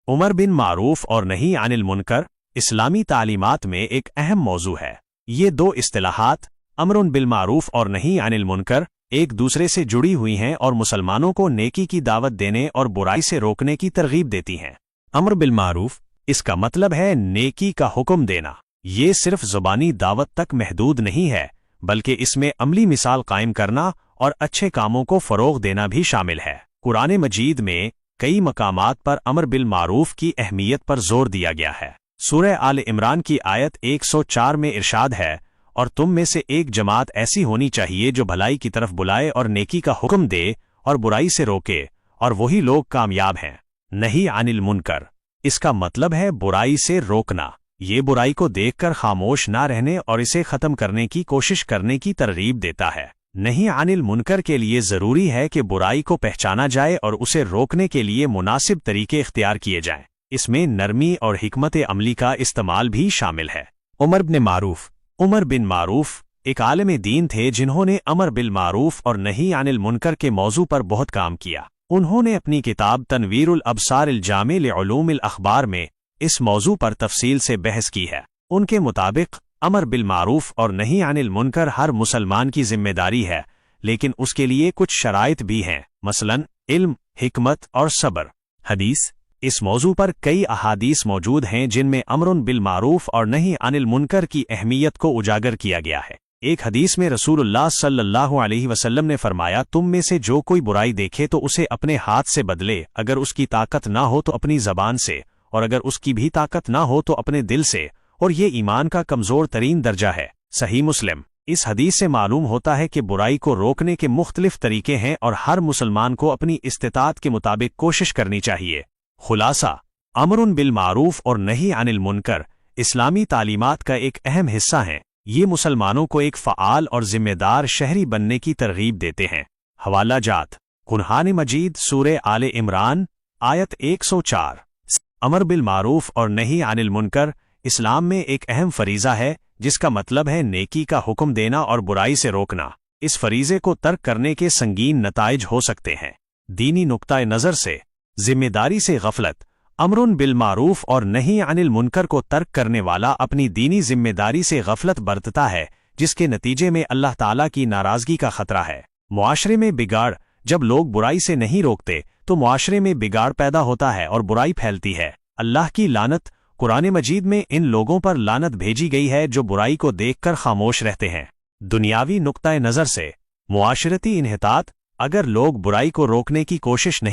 عمر بن معروف اور نہی عن المنکر اسلامی تعلیمات میں ایک اہم موضوع ہے۔ یہ دو اصطلاحات امر بالمعروف اور نہی عن المنکر ایک دوسرے سے جڑی ہوئی ہیں اور مسلمانوں کو نیکی کی دعوت دینے اور برائی سے روکنے کی ترغیب دیتی ہیں۔ امر بالمعروف اس کا مطلب ہے نیکی کا حکم دینا۔ یہ صرف زبانی دعوت تک محدود نہیں ہے، بلکہ اس میں عملی مثال قائم کرنا اور اچھے کاموں کو فروغ دینا بھی شامل ہے۔ قرآن مجید میں کئی مقامات پر امر بالمعروف کی اہمیت پر زور دیا گیا ہے۔ سورہ آل عمران کی آیت 104 میں ارشاد ہے، اور تم میں سے ایک جماعت ایسی ہونی چاہیے جو بھلائی کی طرف بلائے اور نیکی کا حکم دے اور برائی سے روکے، اور وہی لوگ کامیاب ہیں۔ نہی عن المنکر اس کا مطلب ہے برائی سے روکنا۔ یہ برائی کو دیکھ کر خاموش نہ رہنے اور اسے ختم کرنے کی کوشش کرنے کی ترغیب دیتا ہے۔ نہی عن المنکر کے لیے ضروری ہے کہ برائی کو پہچانا جائے اور اسے روکنے کے لیے مناسب طریقے اختیار کیے جائیں۔ اس میں نرمی اور حکمت عملی کا استعمال بھی شامل ہے۔ عمر بن معروف ایک عالم دین تھے جنہوں نے امر بالمعروف اور نہی عن المنکر کے موضوع پر بہت کام کیا۔ انہوں نے اپنی کتاب تنویر الابصار الجامع لعلوم الاخبار میں اس موضوع پر تفصیل سے بحث کی ہے۔ ان کے مطابق امر بالمعروف اور نہی عن المنکر ہر مسلمان کی ذمہ داری ہے، لیکن اس کے لیے کچھ شرائط بھی ہیں، مثلا علم، حکمت اور صبر۔ حدیث اس موضوع پر کئی احادیث موجود ہیں جن میں امر بالمعروف اور نہی عن المنکر کی اہمیت کو اجاگر کیا گیا ہے۔ ایک حدیث میں رسول اللہ صلی اللہ علیہ وسلم نے فرمایا، تم میں سے جو کوئی برائی دیکھے تو اسے اپنے ہاتھ سے بدلے، اگر اس کی طاقت نہ ہو تو اپنی زبان سے، اور اگر اس کی بھی طاقت نہ ہو تو اپنے دل سے، اور یہ ایمان کا کمزور ترین درجہ ہے۔ صحیح مسلم۔ اس حدیث سے معلوم ہوتا ہے کہ برائی کو روکنے کے مختلف طریقے ہیں اور ہر مسلمان کو اپنی استطاعت کے مطابق کوشش کرنی چاہیے۔ خلاصہ، امر بالمعروف اور نہی عن المنکر اسلامی تعلیمات کا ایک اہم حصہ ہیں۔ یہ مسلمانوں کو ایک فعال اور ذمہ دار شہری بننے کی ترغیب دیتے ہیں۔ حوالہ جات: قرآن مجید سورہ آل عمران آیت 104۔ امر بالمعروف اور نہی عن المنکر اسلام میں ایک اہم فریضہ ہے، جس کا مطلب ہے نیکی کا حکم دینا اور برائی سے روکنا۔ اس فریضے کو ترک کرنے کے سنگین نتائج ہو سکتے ہیں۔ دینی نقطۂ نظر سے ذمہ داری سے غفلت: امر بالمعروف اور نہی عن المنکر کو ترک کرنے والا اپنی دینی ذمہ داری سے غفلت برتتا ہے، جس کے نتیجے میں اللہ تعالیٰ کی ناراضگی کا خطرہ ہے۔ معاشرے میں بگاڑ: جب لوگ برائی سے نہیں روکتے تو معاشرے میں بگاڑ پیدا ہوتا ہے اور برائی پھیلتی ہے۔ اللہ کی لعنت: قرآن مجید میں ان لوگوں پر لعنت بھیجی گئی ہے جو برائی کو دیکھ کر خاموش رہتے ہیں۔ دنیاوی نقطۂ نظر سے معاشرتی انحطاط: اگر لوگ برائی کو روکنے کی کوشش نہیں